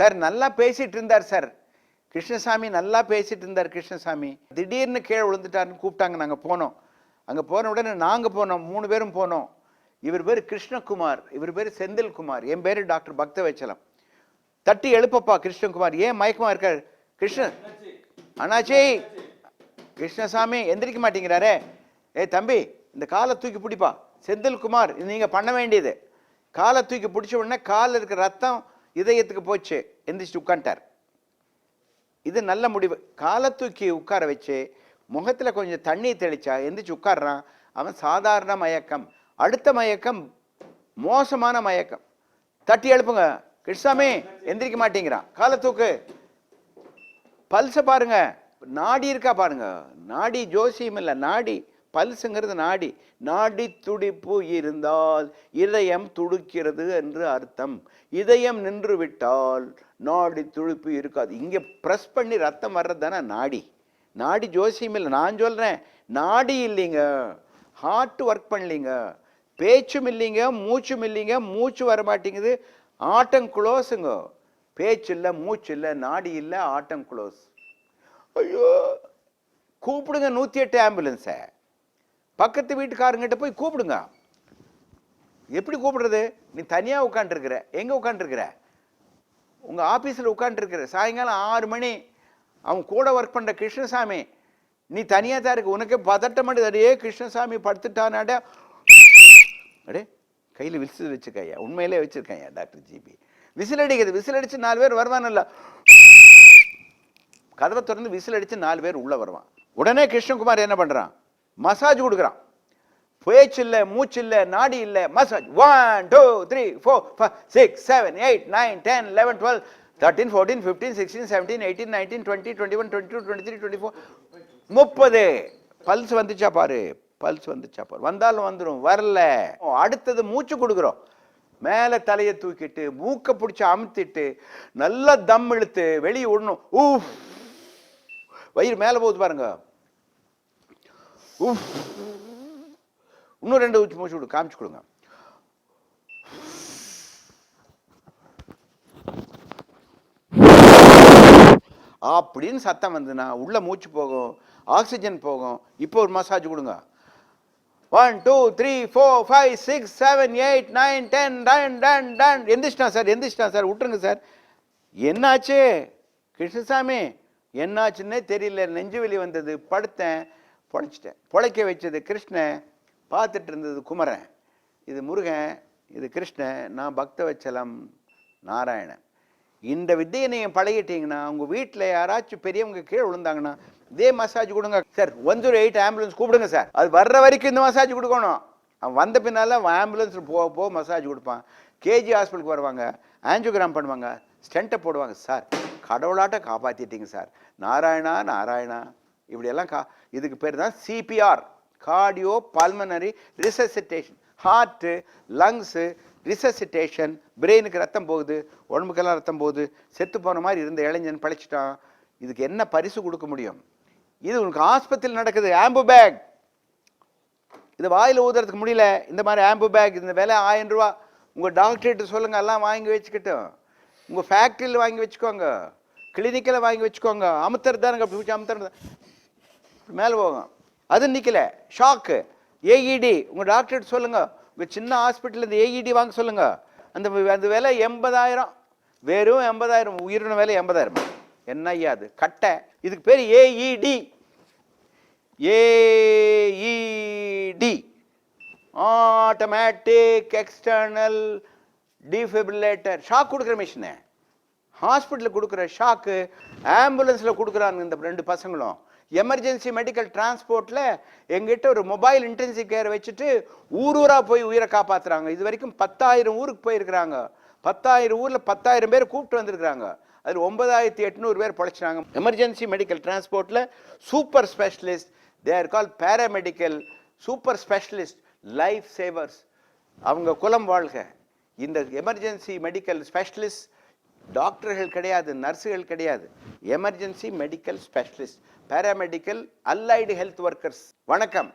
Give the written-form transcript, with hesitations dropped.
Sir நல்லா பேசிட்டு இருந்தார் சார். கிருஷ்ணசாமி நல்லா பேசிட்டு இருந்தார் கிருஷ்ணசாமி. திடீர்னு கீழே விழுந்துட்டாருன்னு கூப்பிட்டாங்க. நாங்கள் போனோம். அங்கே போன உடனே நாங்கள் போனோம், 3 பேரும் போனோம். இவர் பேர் கிருஷ்ணகுமார், இவர் பேர் செந்தில்குமார், என் பேர் டாக்டர் பக்தவச்சலம். தட்டி எழுப்பப்பா கிருஷ்ணகுமார், ஏன் மயக்கமா இருக்கார்? அண்ணாச்சி கிருஷ்ணசாமி எந்திரிக்க மாட்டேங்கிறாரே. தம்பி இந்த காலை தூக்கி பிடிப்பா. செந்தில்குமார், நீங்க பண்ண வேண்டியது காலை தூக்கி பிடிச்ச உடனே காலில் இருக்கிற ரத்தம் இதயத்துக்கு போச்சு, எந்திரிச்சு உட்காந்துட்டார். இது நல்ல முடிவு. காலை தூக்கி உட்கார வச்சு முகத்தில் கொஞ்சம் தண்ணி தெளிச்சா எந்திரிச்சு உட்கார்றான். அவன் சாதாரண மயக்கம். அடுத்த மயக்கம் மோசமான மயக்கம். தட்டி எழுப்புங்க. கிருஷ்ணசாமி எந்திரிக்க மாட்டேங்கிறான். காலை தூக்கு. பல்ஸை பாருங்க, நாடி இருக்கா பாருங்க. நாடி ஜோசியம் இல்லை, நாடி. பல்ஸுங்கிறது நாடி. நாடி துடிப்பு இருந்தால் இதயம் துடிக்கிறது என்று அர்த்தம். இதயம் நின்று விட்டால் நாடி துடிப்பு இருக்காது. இங்கே ப்ரெஸ் பண்ணி ரத்தம் வர்றது தானே நாடி. நாடி ஜோசியம் இல்லை, நான் சொல்கிறேன். நாடி இல்லைங்க, ஹார்ட் ஒர்க் பண்ணலிங்க, பேச்சும் இல்லைங்க, மூச்சும் இல்லைங்க. மூச்சு வர மாட்டேங்குது, ஆட்டம் குளோஸுங்க. பேச்சு இல்லை, மூச்சு இல்லை, நாடி இல்லை, ஆட்டம் குளோஸ். ஐயோ, கூப்பிடுங்க 108 ஆம்புலன்ஸை. பக்கத்து வீட்டுக்காரங்கிட்ட போய் கூப்பிடுங்க. எப்படி கூப்பிடுறது? நீ தனியாக உட்காந்துருக்கிற. எங்கே உட்காந்துருக்கிற? உங்கள் ஆஃபீஸில் உட்காந்துருக்கிற. சாயங்காலம் 6 மணி. அவன் கூட ஒர்க் பண்ணுற கிருஷ்ணசாமி, நீ தனியாக தான் இருக்கு. உனக்கே பதட்ட மாட்டேது. அடையே கிருஷ்ணசாமி படுத்துட்டானாட. அடே கையில் விசில் வச்சுக்கையா, உண்மையிலே வச்சுருக்கையா டாக்டர் ஜிபி. விசில் அடிக்கிறது. விசில் அடித்து 4 பேர் வருவான்ல. கதவை திறந்து விசில் அடித்து 4 பேர் உள்ளே வருவான். உடனே கிருஷ்ணகுமார் என்ன பண்ணுறான்? மசாஜ் கொடுக்குறான். பேச்சு இல்லை, மூச்சு இல்லை, நாடி இல்லை, மசாஜ். 1 2 3 4 5 6 7 8 9 10 11 12 13 14 15 16 17 18 19 20 21 22 23 24 30. பல்ஸ் வந்துச்சா பாரு, பல்ஸ் வந்துச்சா பாரு. வந்தாலும் வந்துடும், வரல. அடுத்தது மூச்சு கொடுக்குறோம். மேலே தலையை தூக்கிட்டு மூக்கை பிடிச்சி அமுத்திட்டு நல்லா தம் இழுத்து வெளியே விடணும். ஊஃப், வயிறு மேலே போகுது பாருங்க. ஊஃப், இன்னும் 2 மூச்சு விடு, காமிச்சு கொடுங்க. அப்படின்னு சத்தம் வந்துன்னா உள்ள மூச்சு போகும், ஆக்சிஜன் போகும். இப்போ ஒரு மசாஜ் கொடுங்க. 1 2 3 4 5 6 7 8 9 10 டன். எந்திரிச்சிட்டான் சார், எந்திரிச்சிட்டான் சார், விட்டுருங்க சார். என்னாச்சு கிருஷ்ணசாமி? என்னாச்சுன்னே தெரியல, நெஞ்சு வலி வந்தது, படுத்தேன், பொழைச்சிட்டேன். பொழைக்க வச்சது கிருஷ்ணன், பார்த்துட்டு இருந்தது குமரன். இது முருகன், இது கிருஷ்ணன், நான் பக்தவச்சலம் நாராயணன். இந்த வித்தையை நீங்கள் பழகிட்டீங்கன்னா உங்கள் வீட்டில் யாராச்சும் பெரியவங்க கீழே விழுந்தாங்கன்னா இதே மசாஜ் கொடுங்க சார். 108 ஆம்புலன்ஸ் கூப்பிடுங்க சார். அது வர்ற வரைக்கும் இந்த மசாஜ் கொடுக்கணும். அவன் வந்த பின்னால் ஆம்புலன்ஸ் போக மசாஜ் கொடுப்பான். கேஜி ஹாஸ்பிட்டலுக்கு வருவாங்க, ஆஞ்சியோகிராம் பண்ணுவாங்க, ஸ்டென்ட்டை போடுவாங்க. சார் கடவுளாட்ட காப்பாற்றிட்டீங்க சார், நாராயணா நாராயணா. இப்படியெல்லாம் இதுக்கு பேர் தான் CPR, cardio pulmonary resuscitation. Heart, lungs resuscitation. பிரெயினுக்கு ரத்தம் போகுது, உடம்புக்கெல்லாம் ரத்தம் போகுது. செத்து போன மாதிரி இருந்த இளைஞன் பழிச்சிட்டான். இதுக்கு என்ன பரிசு கொடுக்க முடியும்? இது உனக்கு ஆஸ்பத்திரியில் நடக்குது. ஆம்பு பேக், இது வாயில் ஊதுறதுக்கு முடியல. இந்த மாதிரி ஆம்பு பேக், இந்த விலை 1000 ரூபா. உங்கள் டாக்டர்கிட்ட சொல்லுங்கள், எல்லாம் வாங்கி வச்சுக்கிட்டோம். உங்கள் ஃபேக்ட்ரியில் வாங்கி வச்சுக்கோங்க, கிளினிக்கில் வாங்கி வச்சுக்கோங்க. அமுத்துறது தானுங்க, அப்படி பிடிச்சி அமுத்துறது மேலே போகும். அது நிற்கல. Shock, AED. உங்கள் டாக்டர்கிட்ட சொல்லுங்கள், உங்கள் சின்ன ஹாஸ்பிட்டலில் இந்த ஏஇடி வாங்க சொல்லுங்கள். அந்த விலை 80,000, வெறும் 80,000. உயிரின விலை 80,000. என்ன ஐயா அது? கட்டை. இதுக்கு பேர் AED. AED, automatic external defibrillator. Shock கொடுக்குற மிஷினு. ஹாஸ்பிட்டலில் கொடுக்குற ஷாக்கு ஆம்புலன்ஸில் கொடுக்குறாங்க இந்த 2 பசங்களும். எமர்ஜென்சி மெடிக்கல் டிரான்ஸ்போர்ட்டில் எங்கிட்ட ஒரு மொபைல் இன்டென்சிவ் கேர் வச்சுட்டு ஊராக போய் உயிரை காப்பாற்றுறாங்க. இது வரைக்கும் 10,000 ஊருக்கு போயிருக்கிறாங்க. 10,000 ஊரில் 10,000 பேர் கூப்பிட்டு வந்திருக்கிறாங்க. அதில் 9,800 பேர் பொழைச்சினாங்க. எமர்ஜென்சி மெடிக்கல் டிரான்ஸ்போர்ட்டில் super specialist, they are called paramedical super specialist, life savers. அவங்க குலம் வாழ்க. இந்த எமர்ஜென்சி மெடிக்கல் ஸ்பெஷலிஸ்ட் டாக்டர்கள் கிடையாது, நர்ஸுகள் கிடையாது. Emergency medical specialist, paramedical, allied health workers. வணக்கம்.